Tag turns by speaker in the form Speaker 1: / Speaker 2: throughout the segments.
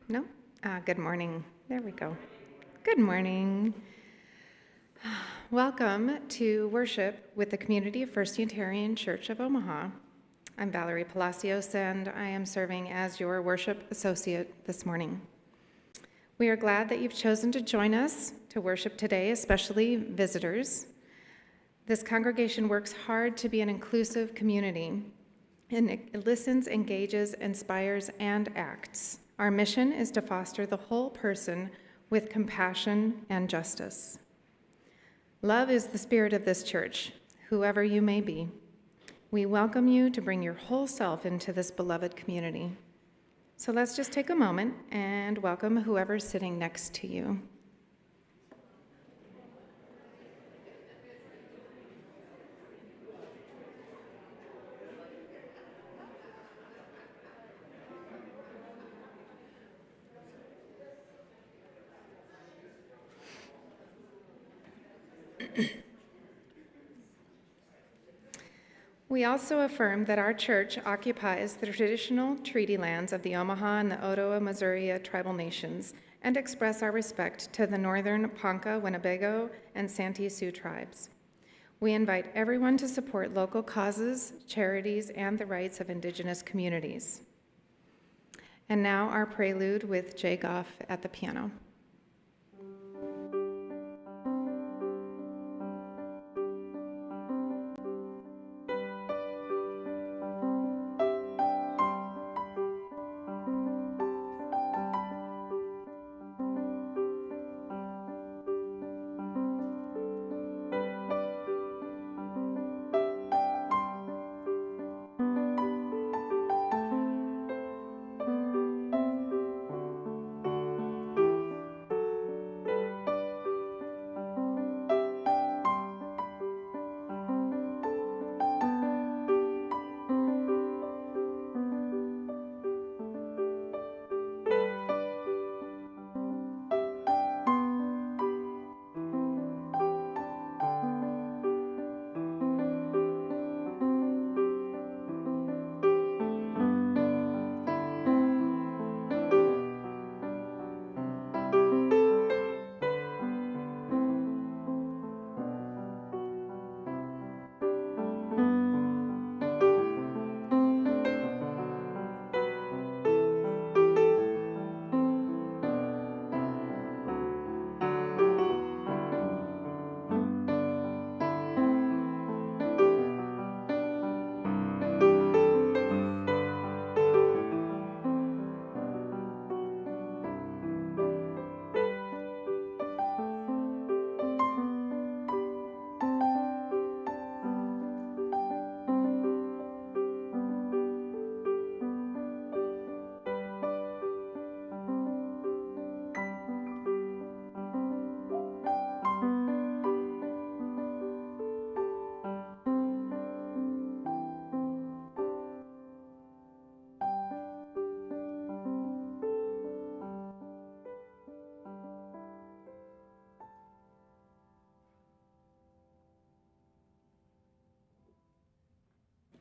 Speaker 1: No? Good morning. There we go. Good morning. Welcome to worship with the Community of First Unitarian Church of Omaha. I'm Valerie Palacios, and I am serving as your worship associate this morning. We are glad that you've chosen to join us to worship today, especially visitors. This congregation works hard to be an inclusive community, and it listens, engages, inspires, and acts. Our mission is to foster the whole person with compassion and justice. Love is the spirit of this church, whoever you may be. We welcome you to bring your whole self into this beloved community. So let's just take a moment and welcome whoever's sitting next to you. We also affirm that our church occupies the traditional treaty lands of the Omaha and the Ottawa-Missouri tribal nations and express our respect to the northern Ponca, Winnebago, and Santee Sioux tribes. We invite everyone to support local causes, charities, and the rights of Indigenous communities. And now our prelude with Jay Goff at the piano.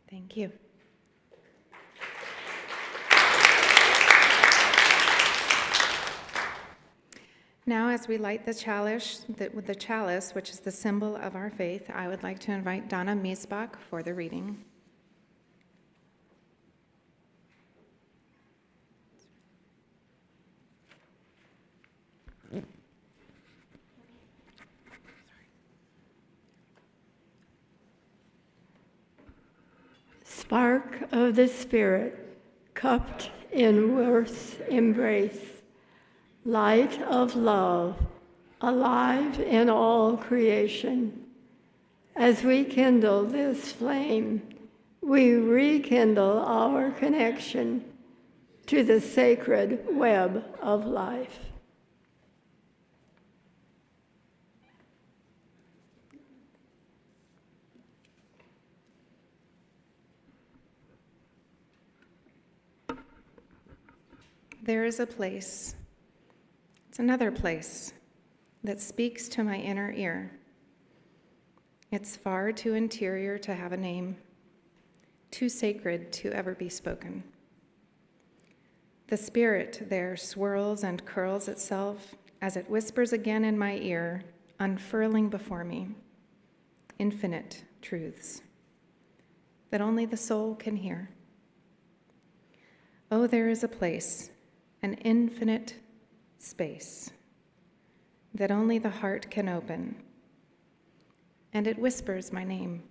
Speaker 1: Thank you. Now, as we light the chalice, which is the symbol of our faith, I would like to invite Donna Miesbach for the reading.
Speaker 2: Spark of the Spirit, cupped in earth's embrace, light of love, alive in all creation. As we kindle this flame, we rekindle our connection to the sacred web of life.
Speaker 1: There is a place, it's another place, that speaks to my inner ear. It's far too interior to have a name, too sacred to ever be spoken. The Spirit there swirls and curls itself as it whispers again in my ear, unfurling before me infinite truths that only the soul can hear. Oh, there is a place, an infinite space that only the heart can open, and it whispers my name,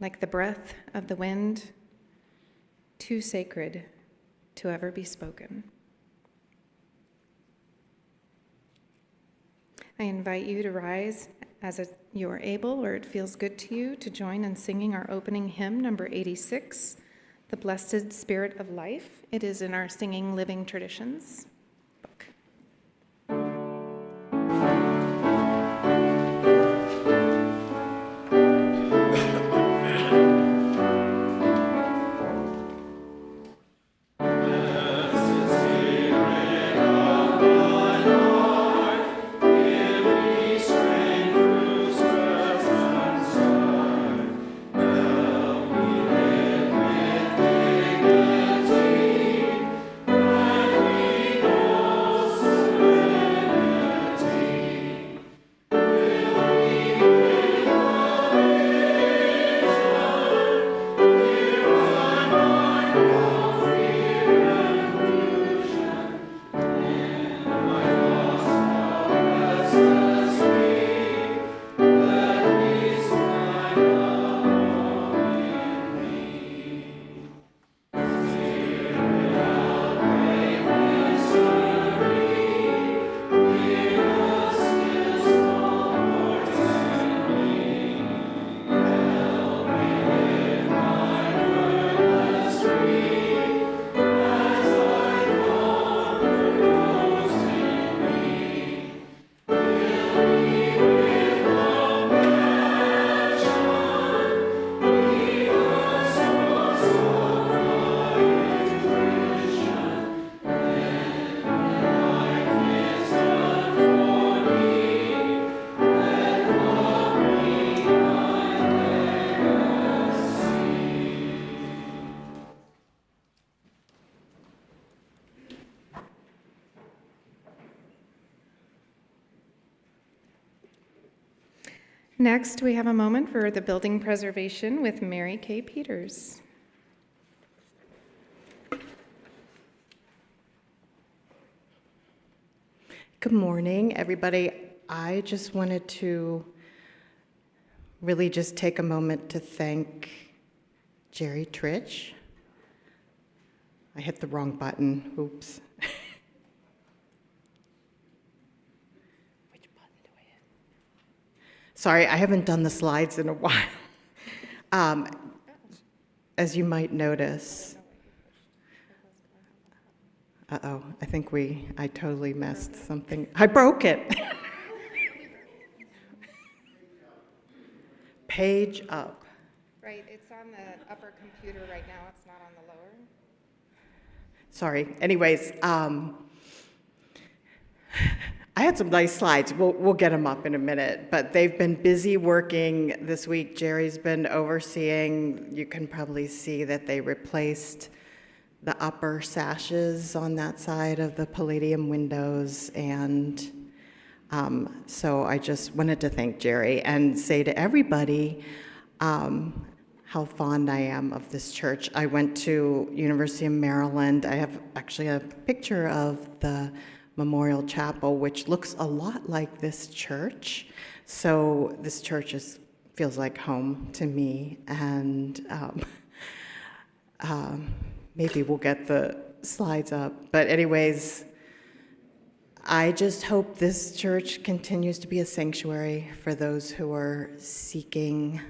Speaker 1: like the breath of the wind, too sacred to ever be spoken. I invite you to rise as you are able or it feels good to you to join in singing our opening hymn, number 86, The Blessed Spirit of Life. It is in our Singing Living Traditions book. Next, we have a moment for the building preservation with Mary Kay Peters.
Speaker 3: Good morning, everybody. I just wanted to really just take a moment to thank Jerry Tritch. I hit the wrong button. Oops. Which button do I hit? Sorry, I haven't done the slides in a while. As you might notice, I think I totally messed something. I broke it. Page up.
Speaker 1: Right, it's on the upper computer right now, it's not on the lower.
Speaker 3: Sorry. Anyways, I had some nice slides. We'll get them up in a minute, but they've been busy working this week. Jerry's been overseeing. You can probably see that they replaced the upper sashes on that side of the Palladium windows, and so I just wanted to thank Jerry and say to everybody how fond I am of this church. I went to University of Maryland. I have actually a picture of the Memorial Chapel, which looks a lot like this church. So this church feels like home to me, and maybe we'll get the slides up. But anyways, I just hope this church continues to be a sanctuary for those who are seeking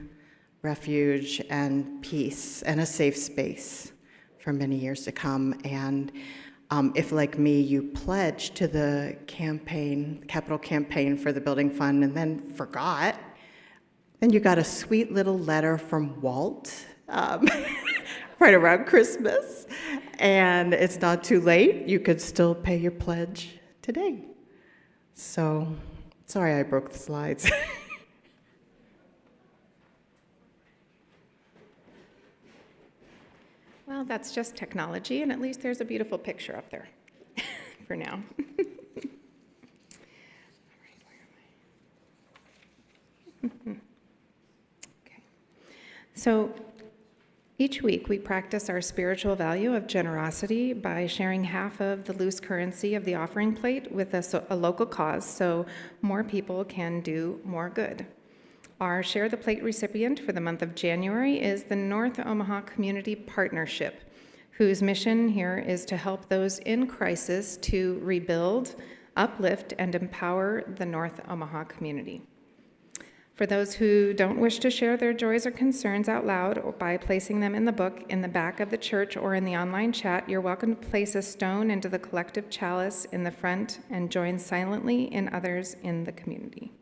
Speaker 3: refuge and peace and a safe space for many years to come. And if, like me, you pledge to the capital campaign for the building fund and then forgot, then you got a sweet little letter from Walt right around Christmas, and it's not too late. You could still pay your pledge today. So, sorry I broke the slides.
Speaker 1: Well, Well, that's just technology, and at least there's a beautiful picture up there for now. Okay. So each week we practice our spiritual value of generosity by sharing half of the loose currency of the offering plate with a local cause so more people can do more good. Our Share the Plate recipient for the month of January is the North Omaha Community Partnership, whose mission here is to help those in crisis to rebuild, uplift, and empower the North Omaha community. For those who don't wish to share their joys or concerns out loud or by placing them in the book in the back of the church or in the online chat, you're welcome to place a stone into the collective chalice in the front and join silently in others in the community.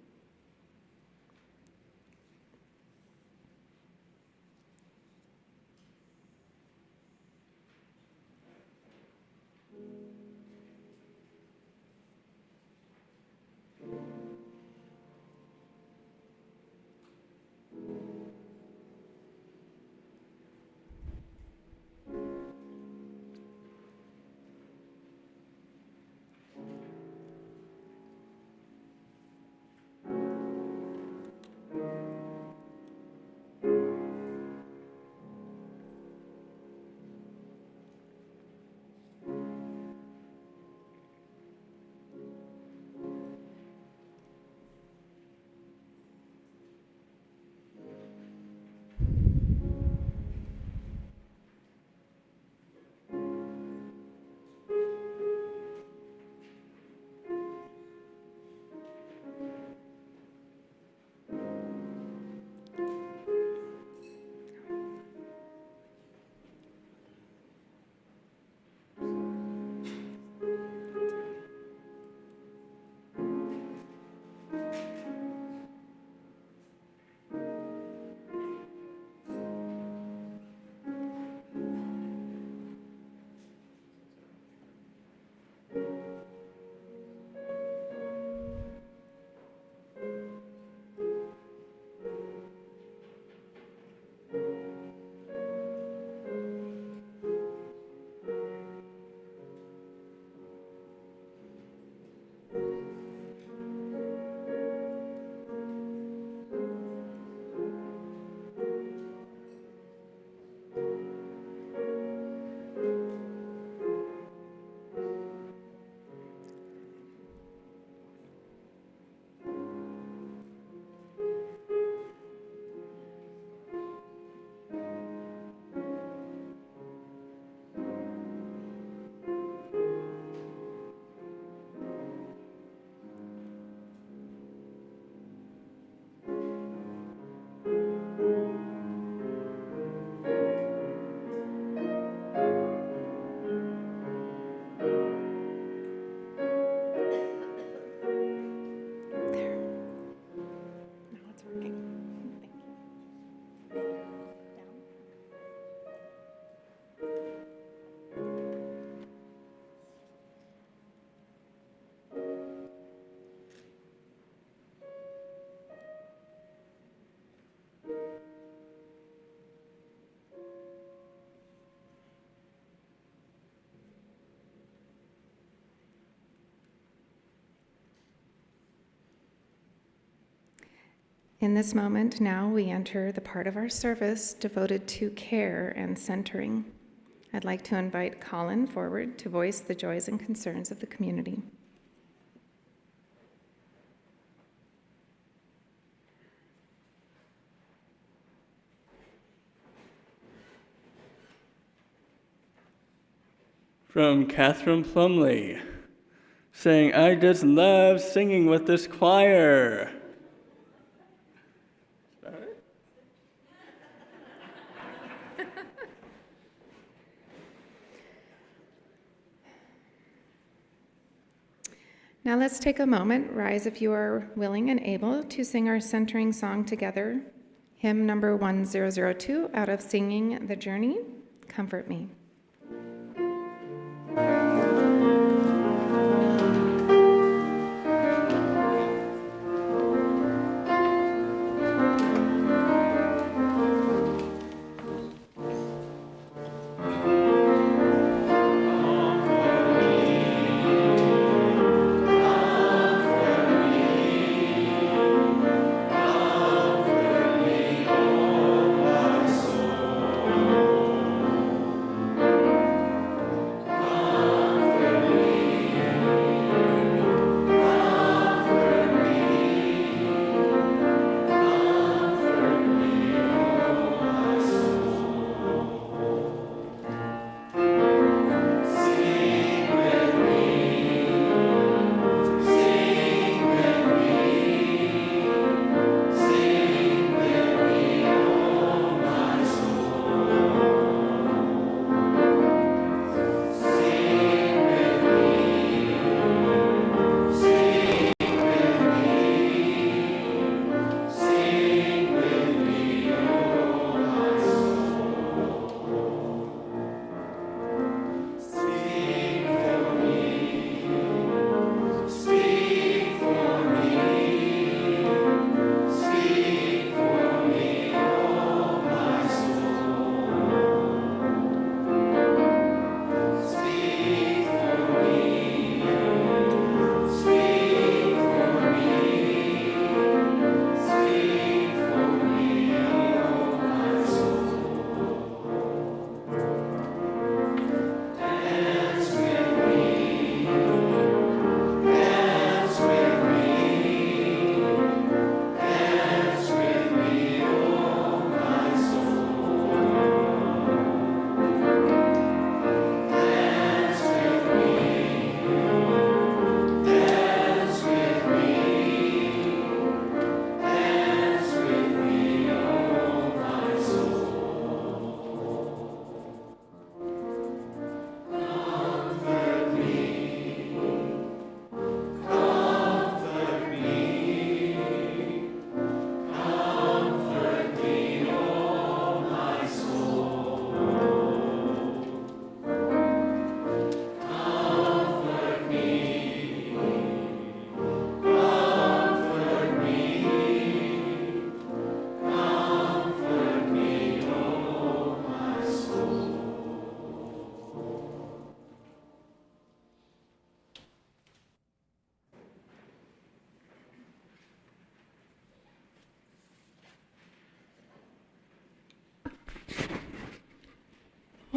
Speaker 1: In this moment now, we enter the part of our service devoted to care and centering. I'd like to invite Colin forward to voice the joys and concerns of the community.
Speaker 4: From Catherine Plumley, saying, I just love singing with this choir. Is that right?
Speaker 1: Now let's take a moment, rise if you are willing and able, to sing our centering song together, hymn number 1002, out of Singing the Journey, Comfort Me.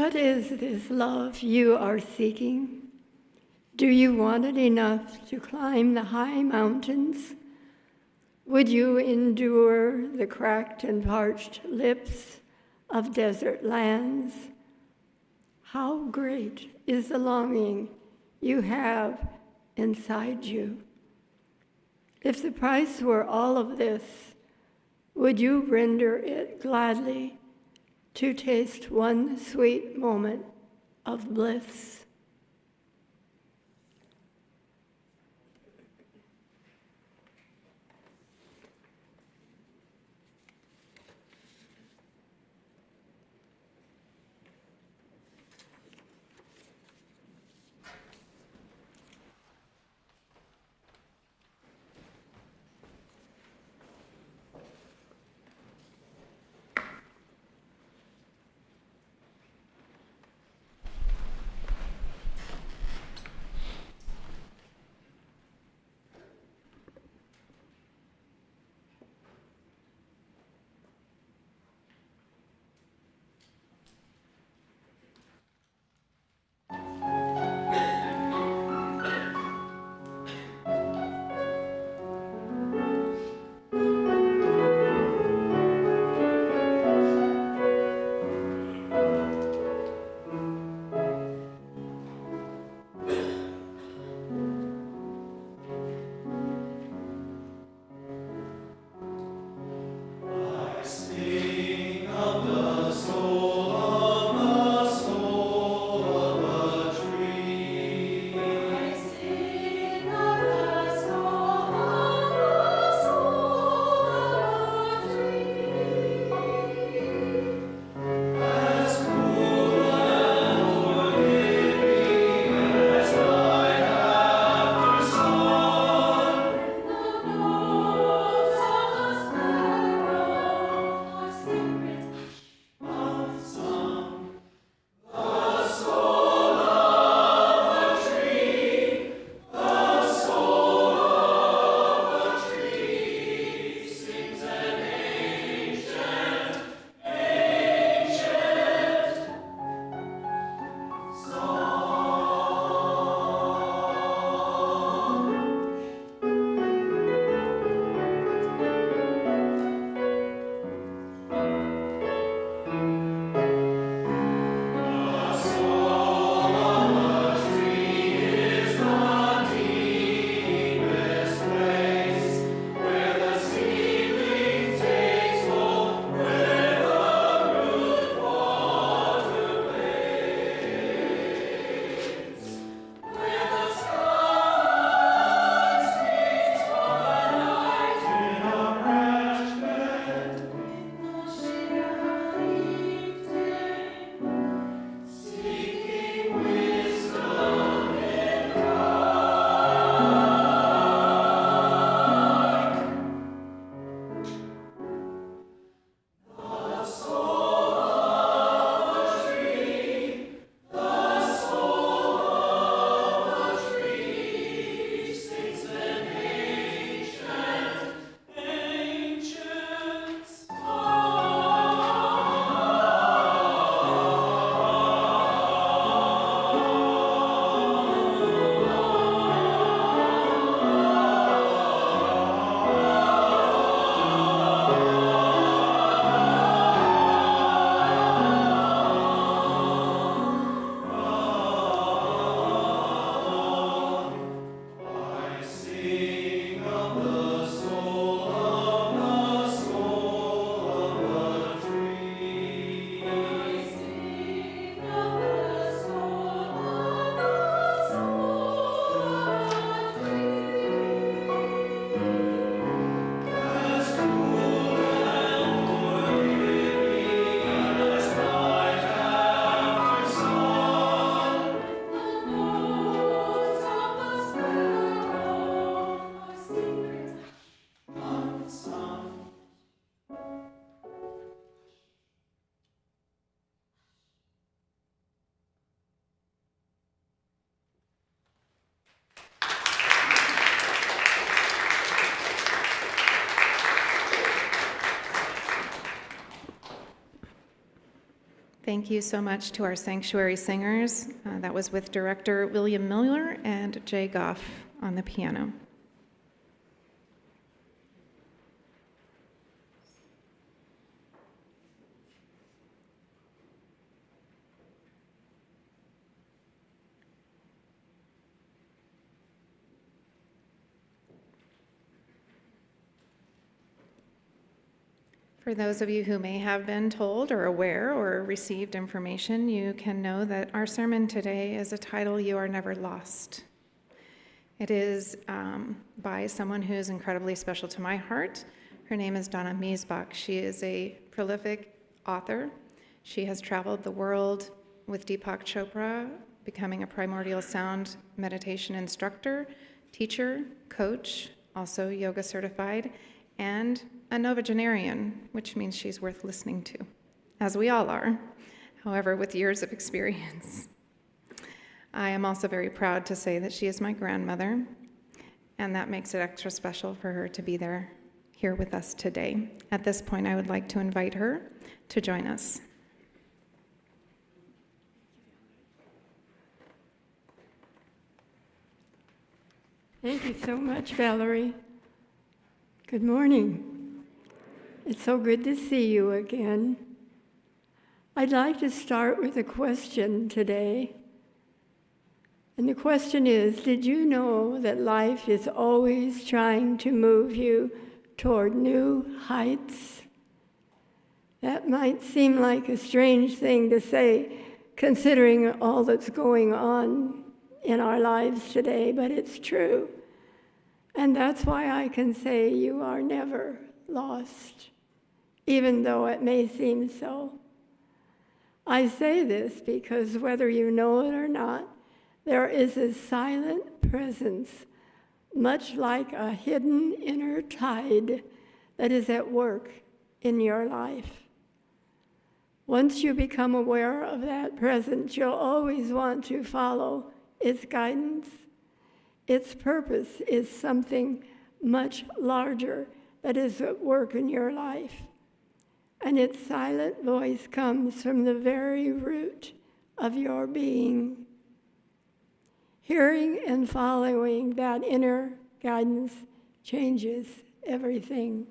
Speaker 2: What is this love you are seeking? Do you want it enough to climb the high mountains? Would you endure the cracked and parched lips of desert lands? How great is the longing you have inside you? If the price were all of this, would you render it gladly to taste one sweet moment of bliss?
Speaker 1: Thank you so much to our sanctuary singers. That was with director William Miller and Jay Goff on the piano. For those of you who may have been told or aware or received information, you can know that our sermon today is a title, You Are Never Lost. It is by someone who is incredibly special to my heart. Her name is Donna Miesbach. She is a prolific author. She has traveled the world with Deepak Chopra, becoming a primordial sound meditation instructor, teacher, coach, also yoga certified, and a novagenarian, which means she's worth listening to, as we all are, however, with years of experience. I am also very proud to say that she is my grandmother, and that makes it extra special for her to be here with us today. At this point, I would like to invite her to join us.
Speaker 2: Thank you so much, Valerie. Good morning. It's so good to see you again. I'd like to start with a question today. And the question is, did you know that life is always trying to move you toward new heights? That might seem like a strange thing to say, considering all that's going on in our lives today, but it's true. And that's why I can say you are never lost, even though it may seem so. I say this because whether you know it or not, there is a silent presence, much like a hidden inner tide that is at work in your life. Once you become aware of that presence, you'll always want to follow its guidance. Its purpose is something much larger that is at work in your life. And its silent voice comes from the very root of your being. Hearing and following that inner guidance changes everything.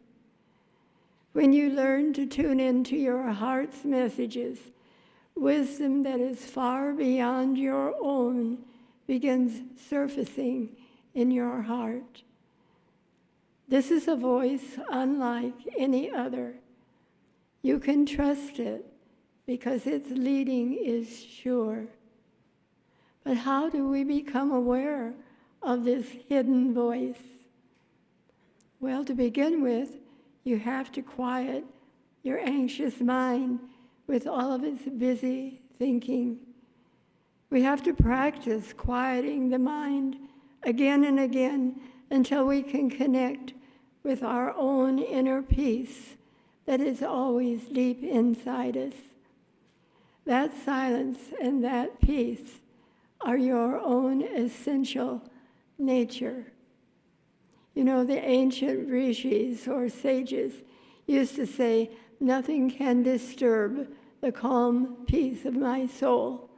Speaker 2: When you learn to tune into your heart's messages, wisdom that is far beyond your own begins surfacing in your heart. This is a voice unlike any other. You can trust it because its leading is sure. But how do we become aware of this hidden voice? Well, to begin with, you have to quiet your anxious mind with all of its busy thinking. We have to practice quieting the mind again and again until we can connect with our own inner peace that is always deep inside us. That silence and that peace are your own essential nature. You know, the ancient rishis or sages used to say, "Nothing can disturb the calm peace of my soul."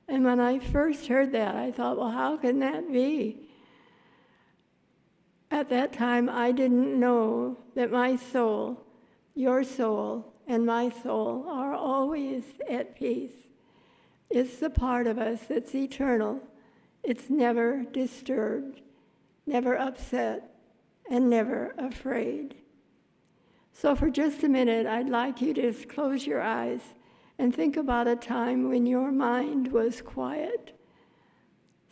Speaker 2: And when I first heard that, I thought, well, how can that be? At that time, I didn't know that my soul, your soul, and my soul are always at peace. It's the part of us that's eternal. It's never disturbed, never upset, and never afraid. So for just a minute, I'd like you to just close your eyes and think about a time when your mind was quiet.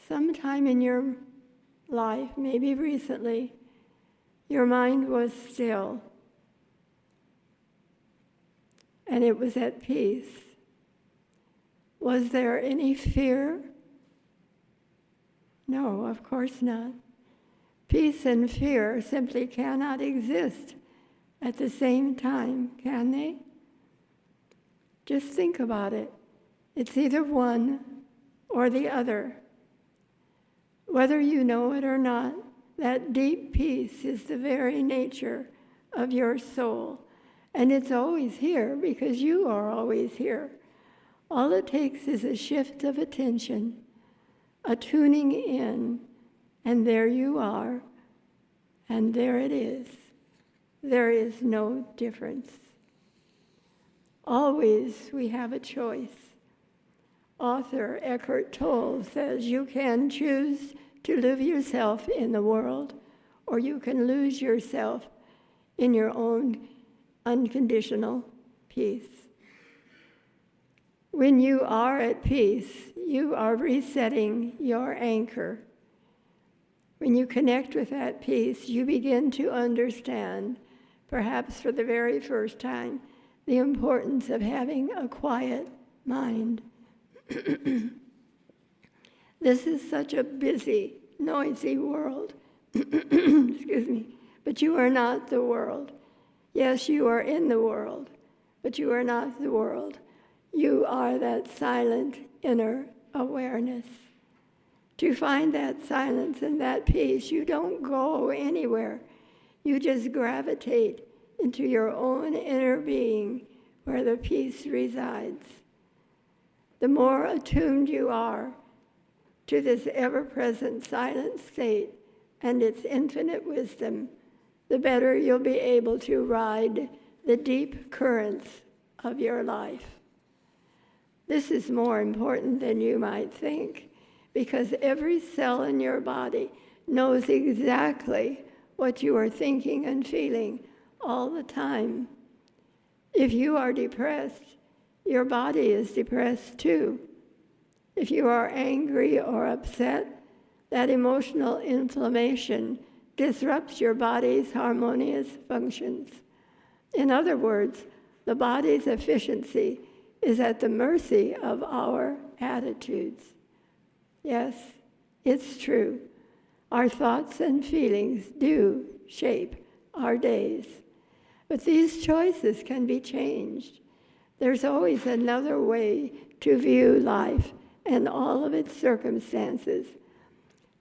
Speaker 2: Sometime in your life, maybe recently, your mind was still and it was at peace. Was there any fear? No, of course not. Peace and fear simply cannot exist at the same time, can they? Just think about it. It's either one or the other. Whether you know it or not, that deep peace is the very nature of your soul. And it's always here because you are always here. All it takes is a shift of attention, a tuning in, and there you are, and there it is. There is no difference. Always we have a choice. Author Eckhart Tolle says you can choose to live yourself in the world, or you can lose yourself in your own unconditional peace. When you are at peace, you are resetting your anchor. When you connect with that peace, you begin to understand, perhaps for the very first time, the importance of having a quiet mind. This is such a busy, noisy world. Excuse me. But you are not the world. Yes, you are in the world, but you are not the world. You are that silent inner awareness. To find that silence and that peace, you don't go anywhere. You just gravitate into your own inner being where the peace resides. The more attuned you are to this ever-present silent state and its infinite wisdom, the better you'll be able to ride the deep currents of your life. This is more important than you might think, because every cell in your body knows exactly what you are thinking and feeling all the time. If you are depressed, your body is depressed too. If you are angry or upset, that emotional inflammation disrupts your body's harmonious functions. In other words, the body's efficiency is at the mercy of our attitudes. Yes, it's true. Our thoughts and feelings do shape our days. But these choices can be changed. There's always another way to view life and all of its circumstances.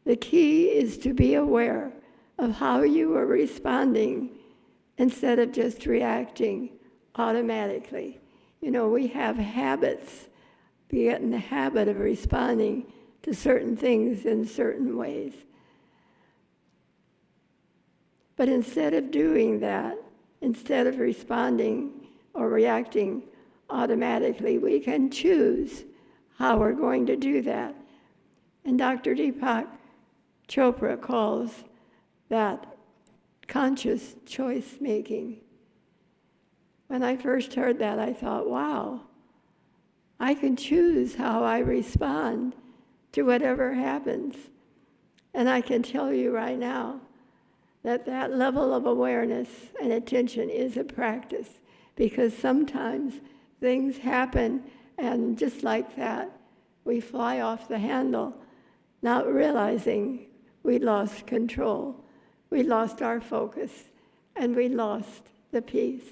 Speaker 2: The key is to be aware of how you are responding instead of just reacting automatically. You know, we have habits. We get in the habit of responding to certain things in certain ways. But instead of doing that, instead of responding or reacting automatically, we can choose how we're going to do that. And Dr. Deepak Chopra calls that conscious choice making. When I first heard that, I thought, wow, I can choose how I respond to whatever happens. And I can tell you right now that that level of awareness and attention is a practice, because sometimes things happen and just like that, we fly off the handle, not realizing we lost control, we lost our focus, and we lost the peace.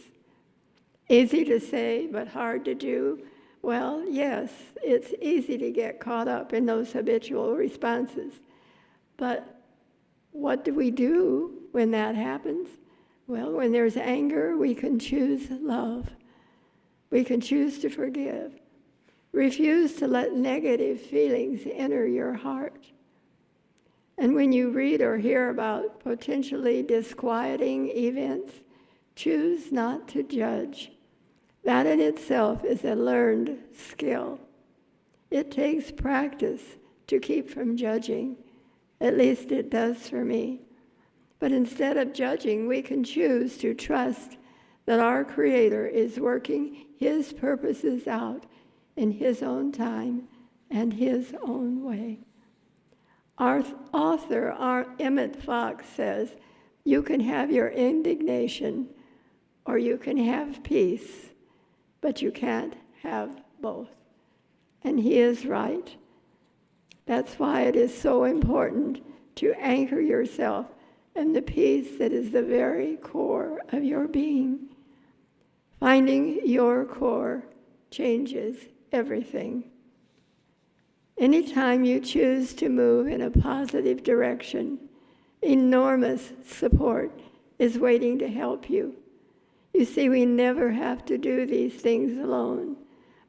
Speaker 2: Easy to say, but hard to do. Well, yes, it's easy to get caught up in those habitual responses. But what do we do when that happens? Well, when there's anger, we can choose love. We can choose to forgive. Refuse to let negative feelings enter your heart. And when you read or hear about potentially disquieting events, choose not to judge. That in itself is a learned skill. It takes practice to keep from judging. At least it does for me. But instead of judging, we can choose to trust that our Creator is working His purposes out in His own time and His own way. Our author, Emmett Fox, says, you can have your indignation or you can have peace, but you can't have both. And he is right. That's why it is so important to anchor yourself in the peace that is the very core of your being. Finding your core changes everything. Anytime you choose to move in a positive direction, enormous support is waiting to help you. You see, we never have to do these things alone,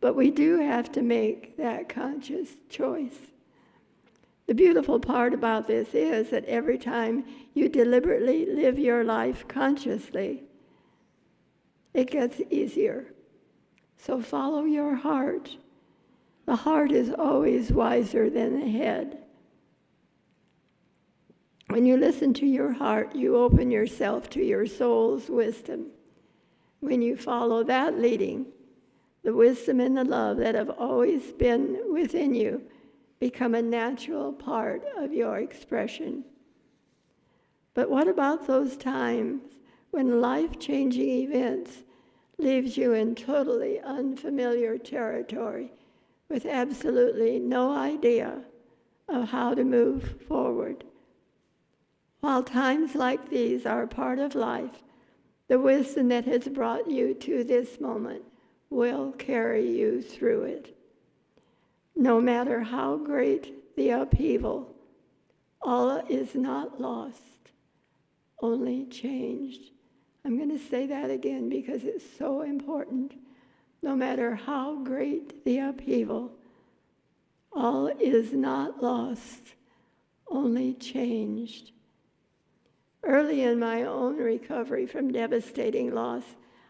Speaker 2: but we do have to make that conscious choice. The beautiful part about this is that every time you deliberately live your life consciously, it gets easier. So follow your heart. The heart is always wiser than the head. When you listen to your heart, you open yourself to your soul's wisdom. When you follow that leading, the wisdom and the love that have always been within you become a natural part of your expression. But what about those times when life-changing events leaves you in totally unfamiliar territory with absolutely no idea of how to move forward? While times like these are part of life, the wisdom that has brought you to this moment will carry you through it. No matter how great the upheaval, all is not lost, only changed. I'm going to say that again because it's so important. No matter how great the upheaval, all is not lost, only changed. Early in my own recovery from devastating loss,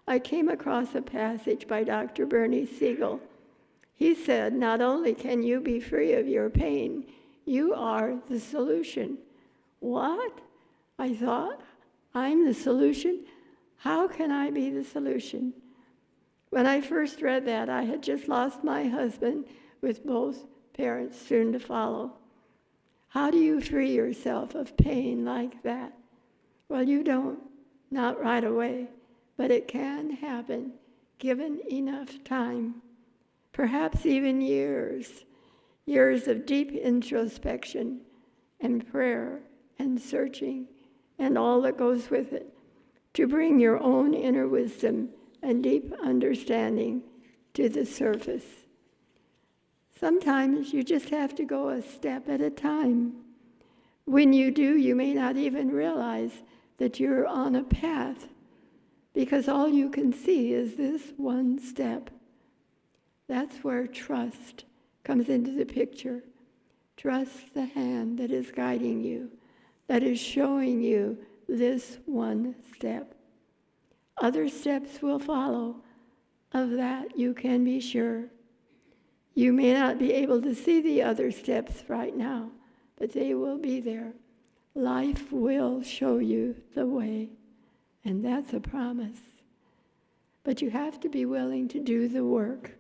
Speaker 2: I came across a passage by Dr. Bernie Siegel. He said, not only can you be free of your pain, you are the solution. What? I thought, I'm the solution? How can I be the solution? When I first read that, I had just lost my husband with both parents soon to follow. How do you free yourself of pain like that? Well, you don't, not right away, but it can happen given enough time. Perhaps even years of deep introspection and prayer and searching and all that goes with it to bring your own inner wisdom and deep understanding to the surface. Sometimes you just have to go a step at a time. When you do, you may not even realize that you're on a path because all you can see is this one step. That's where trust comes into the picture. Trust the hand that is guiding you, that is showing you this one step. Other steps will follow. Of that you can be sure. You may not be able to see the other steps right now, but they will be there. Life will show you the way, and that's a promise. But you have to be willing to do the work.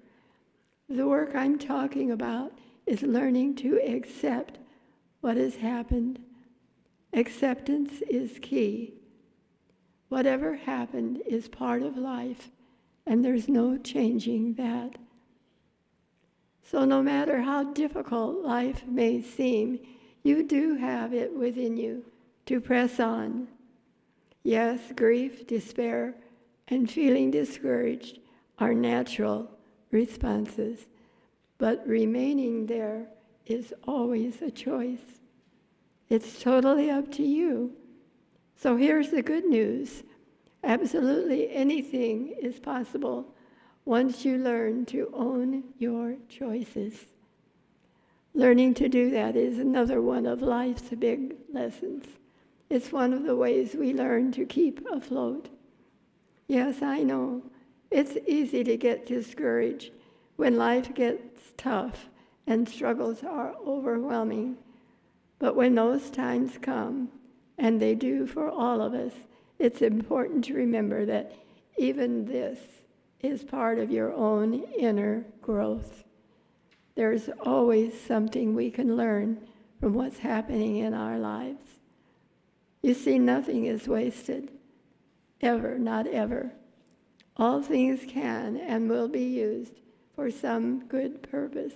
Speaker 2: The work I'm talking about is learning to accept what has happened. Acceptance is key. Whatever happened is part of life, and there's no changing that. So no matter how difficult life may seem, you do have it within you to press on. Yes, grief, despair, and feeling discouraged are natural responses, but remaining there is always a choice. It's totally up to you. So here's the good news. Absolutely anything is possible once you learn to own your choices. Learning to do that is another one of life's big lessons. It's one of the ways we learn to keep afloat. Yes, I know. It's easy to get discouraged when life gets tough and struggles are overwhelming. But when those times come, and they do for all of us, it's important to remember that even this is part of your own inner growth. There's always something we can learn from what's happening in our lives. You see, nothing is wasted. Ever, not ever. All things can and will be used for some good purpose.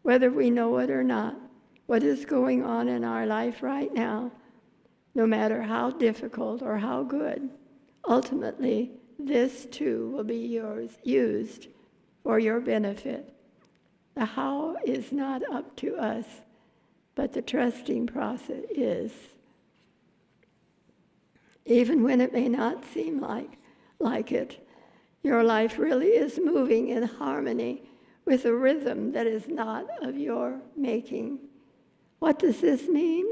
Speaker 2: Whether we know it or not, what is going on in our life right now, no matter how difficult or how good, ultimately, this too will be used for your benefit. The how is not up to us, but the trusting process is. Even when it may not seem like it, Your life really is moving in harmony with a rhythm that is not of your making. What does this mean?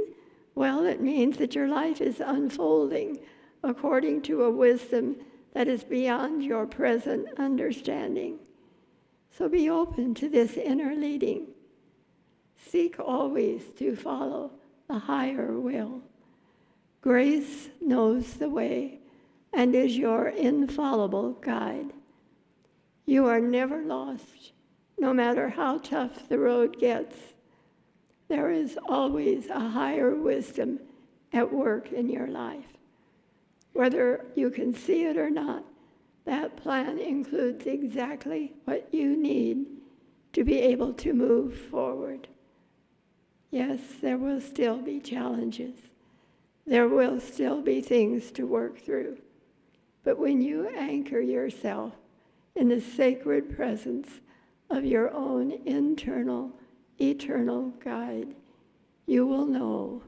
Speaker 2: Well, it means that your life is unfolding according to a wisdom that is beyond your present understanding. So be open to this inner leading. Seek always to follow the higher will. Grace knows the way and is your infallible guide. You are never lost, no matter how tough the road gets. There is always a higher wisdom at work in your life. Whether you can see it or not, that plan includes exactly what you need to be able to move forward. Yes, there will still be challenges. There will still be things to work through. But when you anchor yourself in the sacred presence of your own internal, eternal guide, you will know.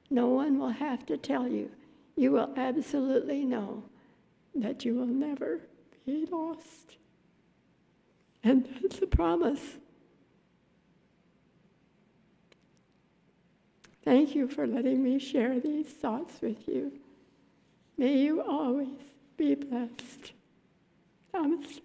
Speaker 2: No one will have to tell you. You will absolutely know that you will never be lost. And that's a promise. Thank you for letting me share these thoughts with you. May you always be blessed. Namaste.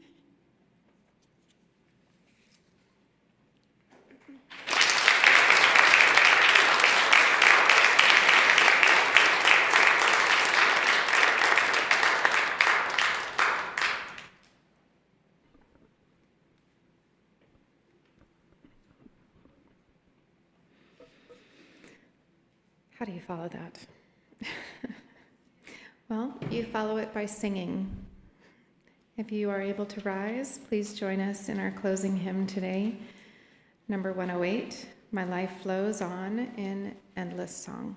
Speaker 1: How do you follow that? Well, you follow it by singing. If you are able to rise, please join us in our closing hymn today, number 108, My Life Flows On in Endless Song.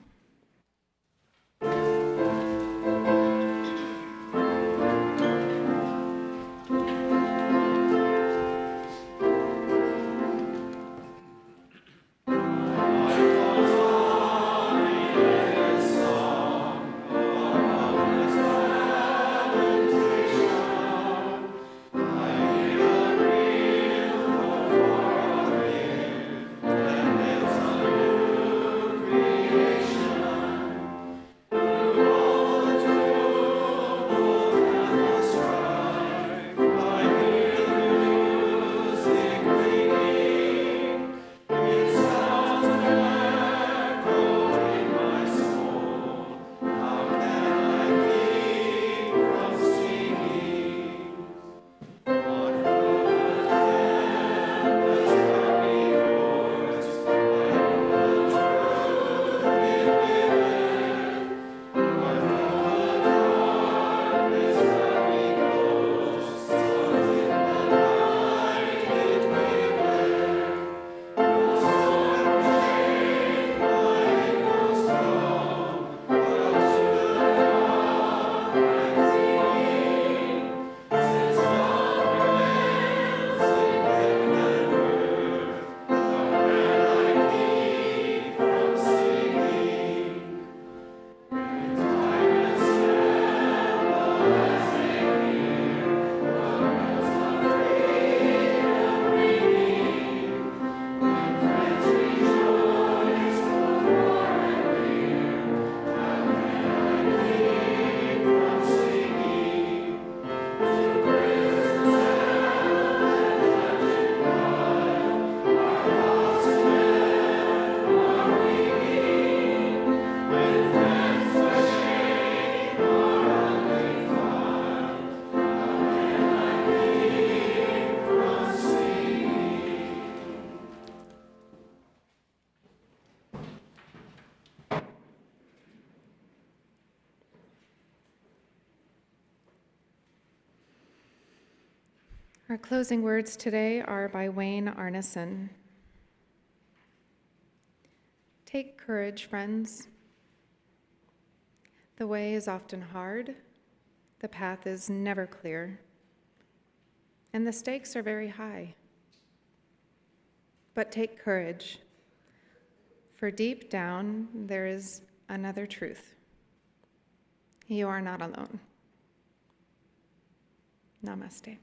Speaker 1: Our closing words today are by Wayne Arneson. Take courage, friends. The way is often hard, the path is never clear, and the stakes are very high. But take courage, for deep down there is another truth. You are not alone. Namaste.